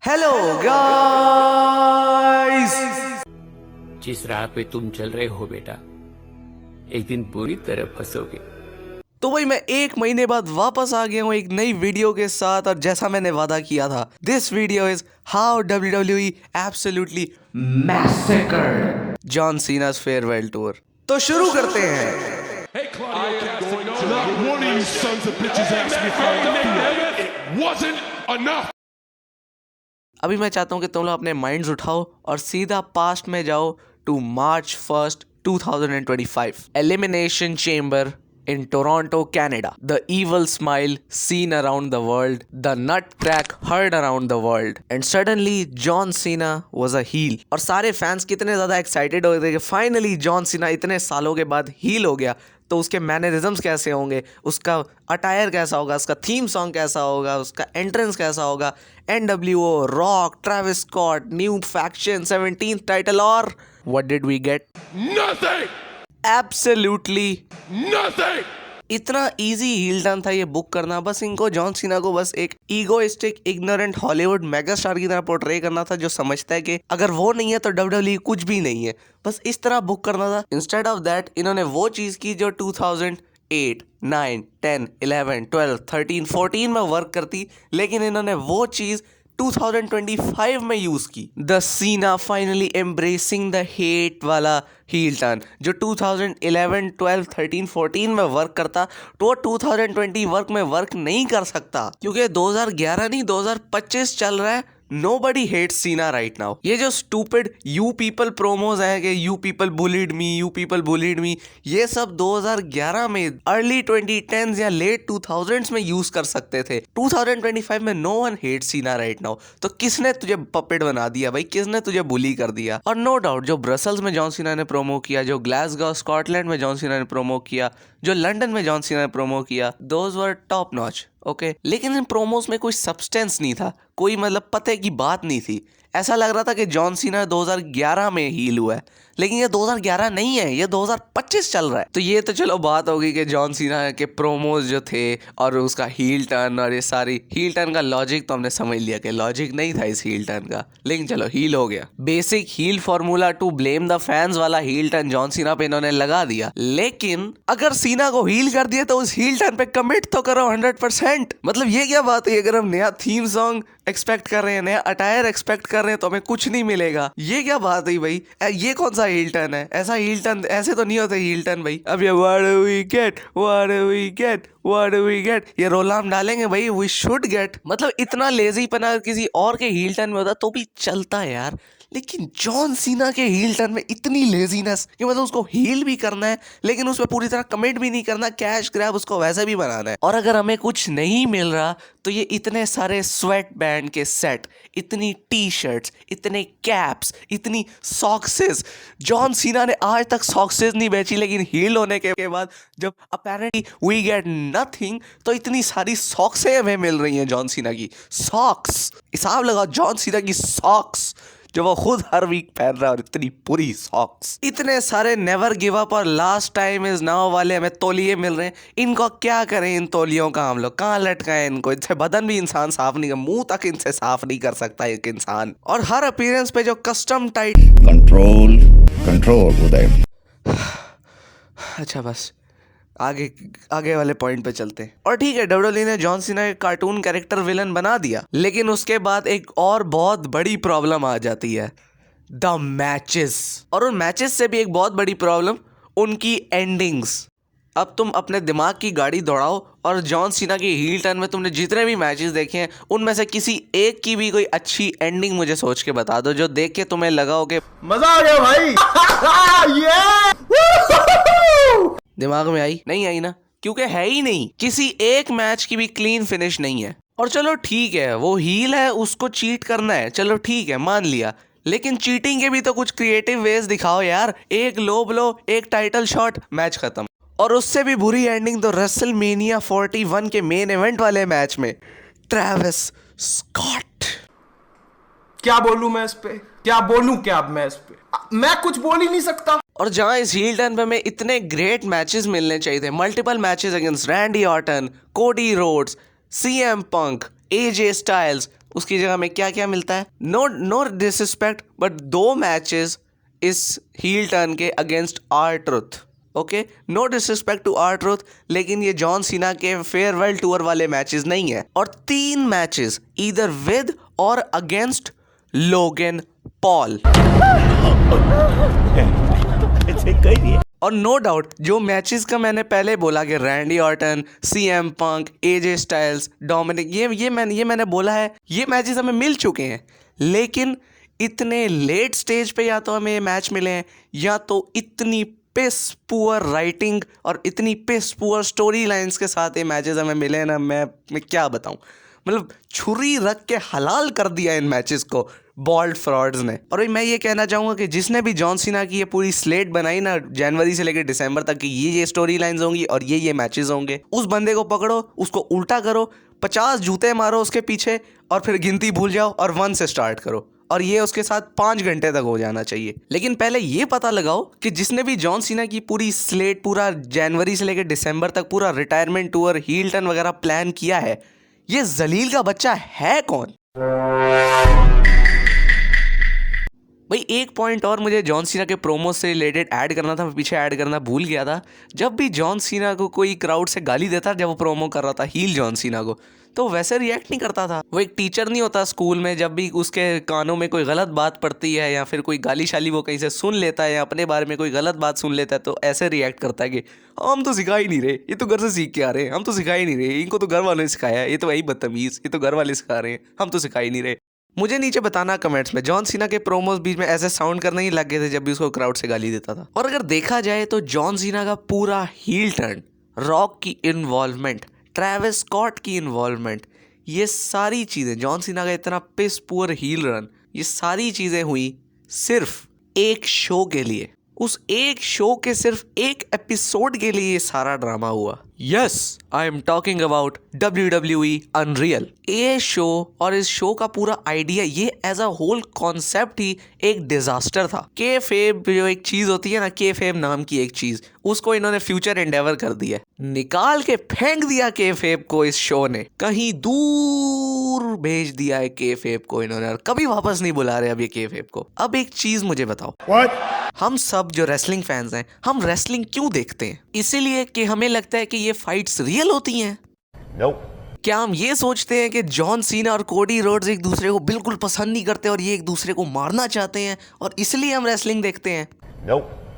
Hello guys. जिस राह पे तुम चल रहे हो बेटा, एक दिन बुरी तरह फंसोगे। तो भाई मैं 1 महीने बाद वापस आ गया हूँ एक नई वीडियो के साथ, और जैसा मैंने वादा किया था, this video is how WWE absolutely massacred John Cena's farewell tour. तो शुरू करते हैं। Not one of you sons of bitches asked me how I feel. It wasn't enough. अभी मैं चाहता हूँ कि तुम लोग अपने माइंड्स उठाओ और सीधा पास्ट में जाओ to March 1st 2025 elimination chamber in Toronto, Canada. The evil smile seen around the world, the nut crack heard around the world, and suddenly John Cena was a heel. और सारे fans कितने ज़्यादा excited हो गए थे कि finally John Cena इतने सालों के बाद हील हो गया, तो उसके मैनरिज्म्स कैसे होंगे, उसका अटायर कैसा होगा, उसका थीम सॉन्ग कैसा होगा, उसका एंट्रेंस कैसा होगा, NWO, Rock, Travis Scott, new faction, 17th title, और what did we get? Nothing. Absolutely Nothing. इतना इजी हील टर्न था ये बुक करना। बस इनको जॉन सीना को बस एक ईगोइस्टिक इग्नोरेंट हॉलीवुड मेगास्टार की तरह पोर्ट्रे करना था, जो समझता है कि अगर वो नहीं है तो WWE कुछ भी नहीं है। बस इस तरह बुक करना था। इंस्टेड ऑफ दैट इन्होंने वो चीज़ की जो 2008, 9, 10, 11, 12, 13, 14 में वर्क करती, लेकिन इन्होंने वो चीज़ 2025 में यूज की। द सीना फाइनली एम्ब्रेसिंग द हेट वाला हील टर्न जो 2011, 12, 13, 14 में वर्क करता, तो वो 2020 वर्क में वर्क नहीं कर सकता, क्योंकि 2011 नहीं 2025 चल रहा है। Nobody hates Cena right now. ये जो stupid you people promos हैं कि you people bullied me, ये सब 2011 में early 2010s या late 2000s में यूज कर सकते थे। 2025 में no one hates Cena right now. तो किसने तुझे पपेट बना दिया भाई, किसने तुझे बुली कर दिया? और नो डाउट जो ब्रसल्स में जॉन सीना ने प्रोमो किया, जो ग्लासगो स्कॉटलैंड में जॉन सीना ने प्रोमो किया, जो लंदन में जॉन सीना ने प्रोमो किया, those were top notch, okay. लेकिन इन प्रोमोस में कोई सब्सटेंस नहीं था, कोई मतलब पते की बात नहीं थी। ऐसा लग रहा था कि जॉन सीना 2011 में हील हुआ है, लेकिन ये 2011 नहीं है, ये 2025 चल रहा है। तो ये तो चलो बात होगी कि जॉन सीना के प्रोमोज जो थे और उसका हील टर्न और ये सारी हील टर्न का लॉजिक तो हमने समझ लिया कि लॉजिक नहीं था इस हील टर्न का, लेकिन चलो हील हो गया। Basic heel formula to blame the fans वाला हील टर्न जॉन सीना पे इन्होंने लगा दिया। लेकिन अगर सीना को हील कर दिया तो उस हील टर्न पे कमिट तो करो 100%। मतलब ये क्या बात है, अगर हम नया थीम सॉन्ग एक्सपेक्ट कर रहे हैं, नया अटायर एक्सपेक्ट कर रहे हैं, तो हमें कुछ नहीं मिलेगा। ये क्या बात है भाई, ये कौन सा हील टर्न है? ऐसा हील टर्न ऐसे तो नहीं होते हील टर्न भाई। अब ये what do we get ये रोलाम डालेंगे भाई, we should get। मतलब इतना लेजी पना किसी और के हील टर्न में होता तो भी चलता है यार, लेकिन जॉन सीना के हील टर्न में इतनी लेजीनेस कि मतलब उसको हील भी करना है, लेकिन उसमें पूरी तरह कमिट भी नहीं करना, कैश ग्रैब उसको वैसे भी बनाना है। और अगर हमें कुछ नहीं मिल रहा तो ये इतने सारे स्वेट बैंड के सेट, इतनी टी शर्ट्स, इतने कैप्स, इतनी सॉक्सेस। जॉन सीना ने आज तक सॉक्सेस नहीं बेची, लेकिन हील होने के बाद जब अपेरेंटली वी गेट नथिंग, तो इतनी सारी सॉक्सें हमें मिल रही हैं जॉन सीना की। सॉक्स, हिसाब लगाओ, जॉन सीना की सॉक्स जो वो खुद हर वीक पहन रहा है, और इतनी पूरी सॉक्स। इतने सारे नेवर गिव अप और लास्ट टाइम इज नाउ वाले हमें तौलिए मिल रहे हैं। इनको क्या करें, इन तौलियों का हम लोग कहाँ लटकाएं इनको? इनसे बदन भी इंसान साफ नहीं कर, मुंह तक इनसे साफ नहीं कर सकता एक इंसान। और हर अपीयरेंस पे जो कस्टम टाइट कंट्रोल उदय। अच्छा बस आगे वाले पॉइंट पे चलते हैं। और ठीक है, WWE ने जॉन सीना के कार्टून कैरेक्टर विलन बना दिया, लेकिन उसके बाद एक और बहुत बड़ी प्रॉब्लम आ जाती है, द मैचेस। और उन मैचेस से भी एक बहुत बड़ी प्रॉब्लम, उनकी एंडिंग्स। अब तुम अपने दिमाग की गाड़ी दौड़ाओ और जॉन सीना की हील टर्न में तुमने जितने भी मैचेस देखे हैं, उनमें से किसी एक की भी कोई अच्छी एंडिंग मुझे सोच के बता दो, जो देख के तुम्हें लगा हो कि मजा आ गया भाई। दिमाग में आई नहीं आई ना, क्योंकि है ही नहीं, किसी एक मैच की भी क्लीन फिनिश नहीं है। और चलो ठीक है, वो हील है, उसको चीट करना है, चलो ठीक है मान लिया, लेकिन चीटिंग के भी तो कुछ क्रिएटिव वेज दिखाओ यार। एक लो ब्लो, एक टाइटल शॉट, मैच खत्म। और उससे भी बुरी एंडिंग तो रेसलमेनिया 41 के मेन इवेंट वाले मैच में, ट्रेविस स्कॉट। क्या बोलूं मैं इस पे, क्या बोलूं क्या मैं इस पे, मैं कुछ बोल ही नहीं सकता। और जहां इस हील टर्न पे हमें इतने ग्रेट मैचेस मिलने चाहिए थे, multiple matches against Randy Orton, Cody Rhodes, CM Punk, AJ Styles, उसकी जगह में क्या क्या मिलता है? नो डिसरिस्पेक्ट, बट 2 मैचेस इस हील टर्न के against R Truth. Okay, no disrespect to R Truth, लेकिन ये जॉन सीना के फेयरवेल टूर वाले मैचेस नहीं है। और 3 मैचेस ईदर विद और अगेंस्ट लोगन पॉल। और नो डाउट जो मैचेस का मैंने पहले बोला कि Randy Orton, CM Punk, AJ Styles, Dominik, ये मैंने बोला है, ये मैचेस हमें मिल चुके हैं। लेकिन इतने लेट स्टेज पे या तो हमें ये मैच मिले हैं, या तो इतनी पिस पुअर राइटिंग और इतनी पिस पुअर स्टोरी लाइन्स के साथ ये मैचेस हमें मिले ना, मैं क्या बताऊं। मतलब छुरी रख के हलाल कर दिया इन मैचेस को बॉल्ड फ्रॉड्स ने। और मैं ये कहना चाहूँगा कि जिसने भी जॉन सीना की ये पूरी स्लेट बनाई ना जनवरी से लेकर दिसंबर तक की, ये स्टोरी लाइन्स होंगी और ये मैचेस होंगे, उस बंदे को पकड़ो, उसको उल्टा करो, 50 जूते मारो उसके पीछे और फिर गिनती भूल जाओ और 1 से स्टार्ट करो, और ये उसके साथ 5 घंटे तक हो जाना चाहिए। लेकिन पहले ये पता लगाओ कि जिसने भी जॉन सीना की पूरी स्लेट, पूरा जनवरी से लेकर दिसंबर तक पूरा रिटायरमेंट टूर, हील टर्न वगैरह प्लान किया है, ये जलील का बच्चा है कौन? भाई एक पॉइंट और मुझे जॉन सीना के प्रोमो से रिलेटेड ऐड करना था, मैं पीछे ऐड करना भूल गया था। जब भी जॉन सीना को कोई क्राउड से गाली देता, जब वो प्रोमो कर रहा था हील जॉन सीना को, तो वैसे रिएक्ट नहीं करता था। वो एक टीचर नहीं होता स्कूल में, जब भी उसके कानों में कोई गलत बात पड़ती है या फिर कोई गाली शाली वो कहीं से सुन लेता है या अपने बारे में कोई गलत बात सुन लेता है, तो ऐसे रिएक्ट करता है कि हम तो सिखा ही नहीं रहे, ये तो घर से सीख के आ रहे हैं, हम तो सिखा ही नहीं रहे, इनको तो घर वालों ने सिखाया है, ये तो वही बदतमीज, ये तो घर वाले सिखा रहे हैं, हम तो सिखा ही नहीं रहे। मुझे नीचे बताना कमेंट्स में, जॉन सीना के प्रोमोज बीच में ऐसे साउंड करने ही लग गए थे जब भी उसको क्राउड से गाली देता था। और अगर देखा जाए तो जॉन सीना का पूरा हील टर्न, रॉक की इन्वॉल्वमेंट, ट्रेविस स्कॉट की इन्वॉल्वमेंट, ये सारी चीज़ें, जॉन सीना का इतना पिस पुअर हील रन, ये सारी चीज़ें हुई सिर्फ एक शो के लिए। उस एक शो के सिर्फ एक एपिसोड के लिए ये सारा ड्रामा हुआ। Yes, I am talking about WWE unreal. ये शो और इस शो का पूरा आइडिया, ये एज अ होल कॉन्सेप्ट ही एक डिजास्टर था। केफेब जो एक चीज होती है ना, केफेब नाम की एक चीज, उसको इन्होंने फ्यूचर एंडेवर कर दिया, निकाल के फेंक दिया केफेब को। इस शो ने कहीं दूर भेज दिया है केफेब को इन्होंने, और कभी वापस नहीं बुला रहे अब ये केफेब को। अब एक चीज मुझे बताओ, हम सब जो रेसलिंग फैंस हैं, हम रेसलिंग क्यों देखते हैं? इसीलिए कि हमें लगता है कि ये फाइट्स रियल होती हैं? क्या हम ये सोचते हैं कि जॉन सीना और कोडी रोड्स एक दूसरे को बिल्कुल पसंद नहीं करते और ये एक दूसरे को मारना चाहते हैं और इसलिए हम रेसलिंग देखते हैं?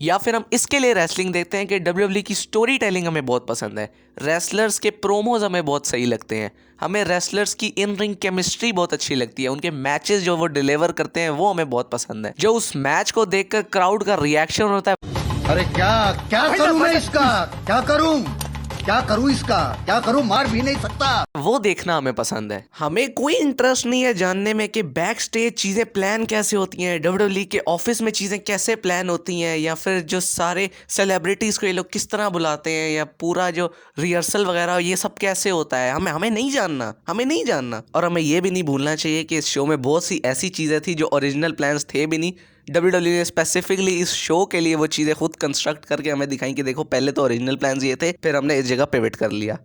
या फिर हम इसके लिए रेसलिंग देखते हैं कि WWE की स्टोरी टेलिंग हमें बहुत पसंद है, रेसलर्स के प्रोमोज हमें बहुत सही लगते हैं, हमें रेसलर्स की इन रिंग केमिस्ट्री बहुत अच्छी लगती है, उनके मैचेस जो वो डिलीवर करते हैं वो हमें बहुत पसंद है, जो उस मैच को देखकर क्राउड का रिएक्शन होता है, अरे क्या करूं मैं इसका, क्या करूं इसका, क्या करूं, मार भी नहीं सकता, वो देखना हमें पसंद है। हमें कोई इंटरेस्ट नहीं है जानने में कि बैक स्टेज चीज़ें प्लान कैसे होती हैं, WWE के ऑफिस में चीज़ें कैसे प्लान होती हैं, या फिर जो सारे सेलिब्रिटीज़ को ये लोग किस तरह बुलाते हैं, या पूरा जो रिहर्सल वगैरह ये सब कैसे होता है, हमें नहीं जानना। और हमें ये भी नहीं भूलना चाहिए कि इस शो में बहुत सी ऐसी चीज़ें थी जो ओरिजिनल प्लान्स थे भी नहीं। WWE ने स्पेसिफिकली इस शो के लिए वो चीज़ें खुद कंस्ट्रक्ट करके हमें दिखाई कि देखो पहले तो ओरिजिनल प्लान्स ये थे, फिर हमने इस जगह पिवट कर लिया।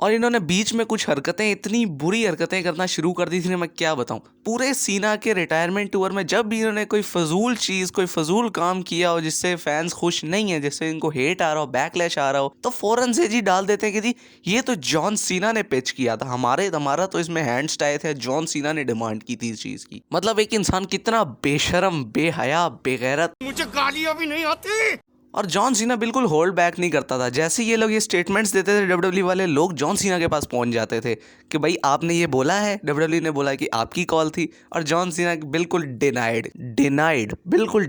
और इन्होंने बीच में कुछ हरकतें, इतनी बुरी हरकतें करना शुरू कर दी थी, मैं क्या बताऊं। पूरे सीना के रिटायरमेंट टूर में जब भी इन्होंने कोई फजूल चीज़, कोई फजूल काम किया हो जिससे फैंस खुश नहीं है, जिससे इनको हेट आ रहा हो, बैकलैश आ रहा हो, तो फौरन से जी डाल देते हैं कि जी ये तो जॉन सीना ने पिच किया था, हमारा तो इसमें हैंड्स आए थे, जॉन सीना ने डिमांड की थी इस चीज़ की। मतलब एक इंसान कितना बेशरम, बेहया, बेगैरत, मुझे गालियां भी नहीं आती। और जॉन सीना बिल्कुल होल्ड बैक नहीं करता था। जैसे ये लोग ये स्टेटमेंट्स देते थे, WWE वाले लोग जॉन सीना के पास पहुंच जाते थे कि भाई आपने ये बोला है, WWE ने बोला कि आपकी कॉल थी, और जॉन सीना बिल्कुल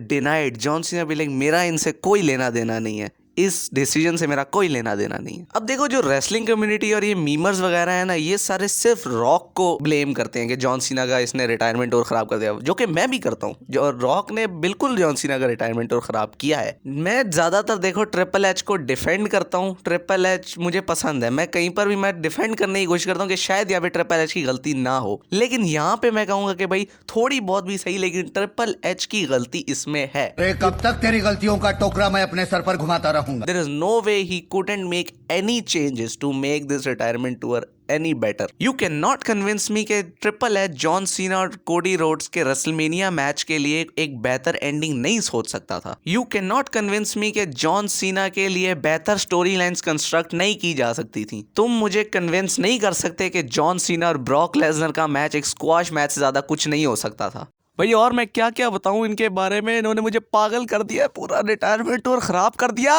डिनाइड। जॉन सीना भी लाइक मेरा इनसे कोई लेना देना नहीं है, इस डिसीजन से मेरा कोई लेना देना नहीं है। अब देखो जो रेसलिंग कम्युनिटी और ये मीमर्स वगैरह है ना, ये सारे सिर्फ रॉक को ब्लेम करते हैं कि जॉन सीना का इसने रिटायरमेंट और ख़राब कर दिया, जो कि मैं भी करता हूँ। जो रॉक ने बिल्कुल जॉन सीना का रिटायरमेंट और ख़राब किया है। मैं ज़्यादातर देखो ट्रिपल एच को डिफेंड करता हूँ, ट्रिपल एच मुझे पसंद है, मैं कहीं पर भी मैं डिफेंड करने की कोशिश करता हूँ कि शायद यहाँ पे ट्रिपल एच की गलती ना हो, लेकिन यहाँ पे मैं कहूँगा कि भाई थोड़ी बहुत भी सही, लेकिन ट्रिपल एच की गलती इसमें है। कब तक तेरी गलतियों का टोकरा मैं अपने सर पर घुमाता रहूं? चाहूंगा। There is no way he couldn't make any changes to make this retirement tour any better. You cannot convince me कि ट्रिपल एच जॉन सीना और कोडी रोड्स के रेसलमेनिया मैच के लिए एक बेहतर एंडिंग नहीं सोच सकता था. You cannot convince me कि जॉन सीना के लिए बेहतर स्टोरी लाइन्स कंस्ट्रक्ट नहीं की जा सकती थी. तुम मुझे कन्विंस नहीं कर सकते कि जॉन सीना और ब्रॉक लेसनर का मैच एक स्क्वाश मैच से ज्यादा कुछ नहीं हो सकता था. भाई और मैं क्या क्या बताऊं इनके बारे में, इन्होंने मुझे पागल कर दिया, पूरा रिटायरमेंट टूर खराब कर दिया.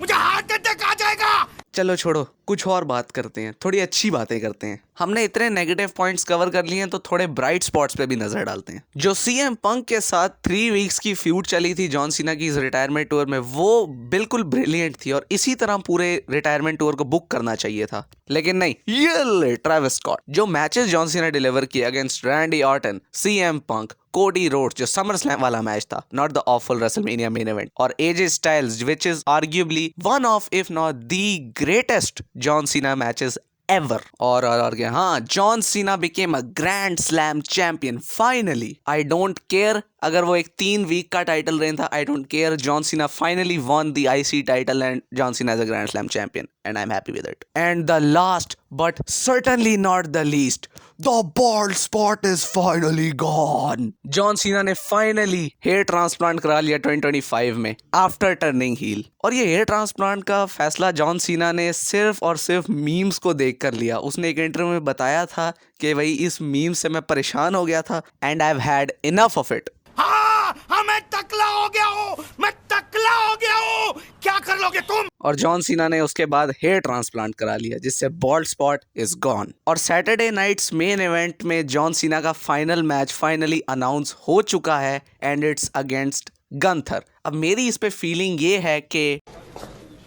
मुझे हार्ट अटैक आ जाएगा. चलो छोड़ो, कुछ और बात करते हैं, थोड़ी अच्छी बातें करते हैं. हमने इतने नेगेटिव पॉइंट्स कवर कर लिए हैं तो थोड़े ब्राइट स्पॉट्स पे भी नजर डालते हैं. जो सीएम पंक के साथ 3 वीक्स की फ्यूड चली थी जॉन सीना की इस रिटायरमेंट टूर में, वो बिल्कुल ब्रिलियंट थी और इसी तरह पूरे रिटायरमेंट टूर को बुक करना चाहिए था. लेकिन नहीं, ये ले ट्रेविस स्कॉट जो मैचेस जॉन सीना डिलीवर किए against Randy Orton, CM Punk, Cody Rhodes जो समर स्लैम वाला मैच था, not the awful WrestleMania main event, और AJ Styles which is arguably one of if not the greatest John Cena matches ever. और क्या, हाँ, John Cena became a grand slam champion finally. I don't care अगर वो एक 3 week का title reign था, आई don't care. John Cena finally won the IC title and John Cena is a Grand Slam champion and I'm happy with it. And the last but certainly not the least, the bald spot is finally gone. John Cena ने finally hair transplant करा लिया 2025 में after turning heal. और ये hair transplant का फैसला John Cena ने सिर्फ और सिर्फ मीम्स को देख कर लिया. उसने एक इंटरव्यू में बताया था कि भाई इस मीम से मैं परेशान हो गया था and I have had enough of it. हाँ, मैं टकला हो गया हूँ, मैं टकला हो गया हूँ. क्या कर लोगे तुम? और जॉन सीना ने उसके बाद हेयर ट्रांसप्लांट करा लिया जिससे बॉल्ड स्पॉट इज गॉन. और सैटरडे नाइट्स मेन इवेंट में जॉन सीना का फाइनल मैच फाइनली अनाउंस हो चुका है एंड इट्स अगेंस्ट गंथर. अब मेरी इस पे फीलिंग ये है कि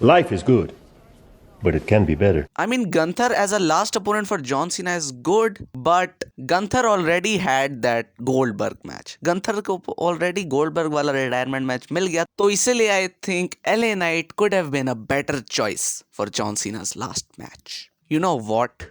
Life is good, but it can be better. I mean, Gunther as a last opponent for John Cena is good, but Gunther already had that Goldberg match. Gunther को already Goldberg वाला retirement match मिल गया, तो इसीलिए I think LA Knight could have been a better choice for John Cena's last match. You know what?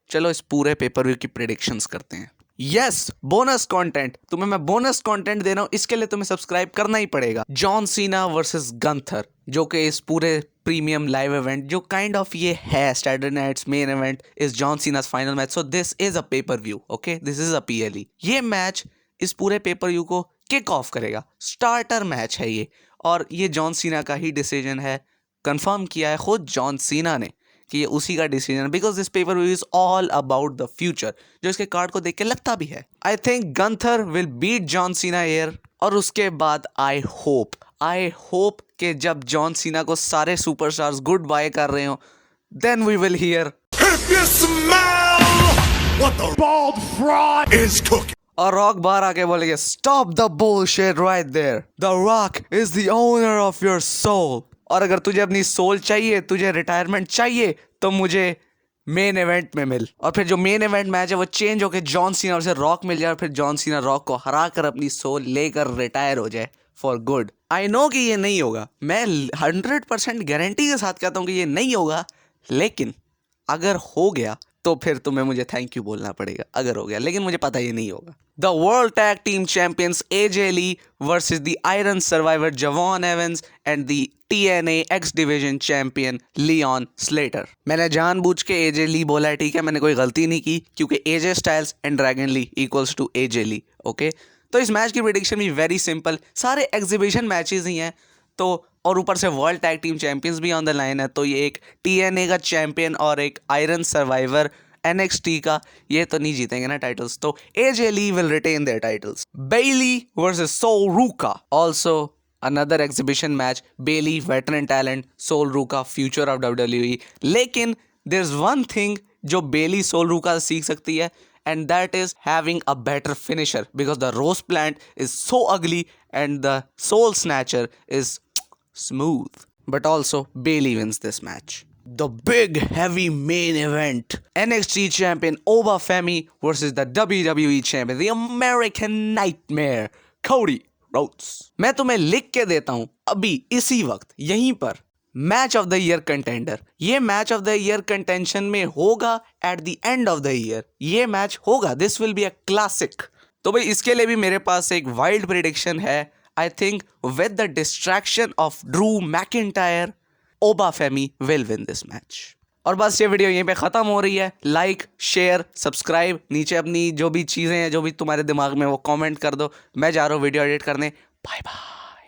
चलो इस पूरे pay per view की predictions करते हैं. Yes, bonus content. तुम्हें मैं बोनस कंटेंट दे रहा हूं, इसके लिए तुम्हें सब्सक्राइब करना ही पड़ेगा. जॉन सीना वर्सेस गंथर, जो कि इस पूरे प्रीमियम लाइव इवेंट जो काइंड ऑफ ये है Saturday Night's Main Event is John Cena's final match. So this is a pay per view, okay, this is a PLE. ये मैच इस पूरे पेपर व्यू को किक ऑफ करेगा. स्टार्टर मैच है ये, और ये जॉन सीना का ही डिसीजन है. कंफर्म किया है खुद जॉन सीना ने कि ये उसी का decision, because this pay per view is all about the future, जो इसके कार्ड को देख के लगता भी है. I think Gunther will beat John Cena here. और उसके बाद आई होप कि जब जॉन सीना को सारे सुपरस्टार्स गुड बाय कर रहे हो, then we will hear If you smell what the bald fraud is cooking. और रॉक बाहर आके बोलेंगे, stop the bullshit right there, the Rock is the owner of your soul. और अगर तुझे अपनी सोल चाहिए, तुझे रिटायरमेंट चाहिए, तो मुझे मेन इवेंट में मिल. और फिर जो मेन इवेंट मैच है वो चेंज होकर जॉन सीना और से रॉक मिल जाए, और फिर जॉन सीना रॉक को हरा कर अपनी सोल लेकर रिटायर हो जाए फॉर गुड. आई नो कि ये नहीं होगा, मैं 100% गारंटी के साथ कहता हूँ कि ये नहीं होगा, लेकिन अगर हो गया तो फिर तुम्हें मुझे थैंक यू बोलना पड़ेगा अगर हो गया, लेकिन मुझे पता ये नहीं होगा. The world tag team champions AJ Lee versus the iron survivor Jevon Evans and the TNA X division champion Leon Slater. मैंने जानबूझ के AJ Lee बोला है, ठीक है, मैंने कोई गलती नहीं की, क्योंकि AJ Styles and Dragon Lee equals to AJ Lee, okay. तो इस मैच की प्रेडिक्शन भी वेरी सिंपल, सारे एग्जीबिशन मैचेस ही हैं, तो और ऊपर से वर्ल्ड टैग टीम चैंपियंस भी ऑन द लाइन है, तो ये एक TNA का चैंपियन और एक आयरन सर्वाइवर NXT का, ये तो नहीं जीतेंगे ना टाइटल्स, तो AJ Lee will retain their titles. Bayley versus Sol Ruca, also another exhibition match. Bayley veteran talent, Sol Ruca future of WWE. लेकिन there's one thing जो Bayley Sol Ruca सीख सकती है, and that is having a better finisher, because the Rose Plant is so ugly and the Soul Snatcher is smooth. But also Bayley wins this match. The big heavy main event, NXT champion Oba Femi versus the WWE champion, the American Nightmare, Cody Rhodes. मैं तुम्हें लिख के देता हूं अभी इसी वक्त यहीं पर, match of the year contender. ये match of the year contention में होगा at the end of the year, ये मैच होगा, this will be a classic. तो भाई इसके लिए भी मेरे पास एक वाइल्ड प्रेडिक्शन है. I think with the distraction of Drew McIntyre, Obafemi will win this match. और बस ये वीडियो यहीं पे ख़त्म हो रही है। लाइक, शेयर, सब्सक्राइब, नीचे अपनी जो भी चीज़ें हैं जो भी तुम्हारे दिमाग में वो कमेंट कर दो। मैं जा रहा हूँ वीडियो एडिट करने। Bye bye.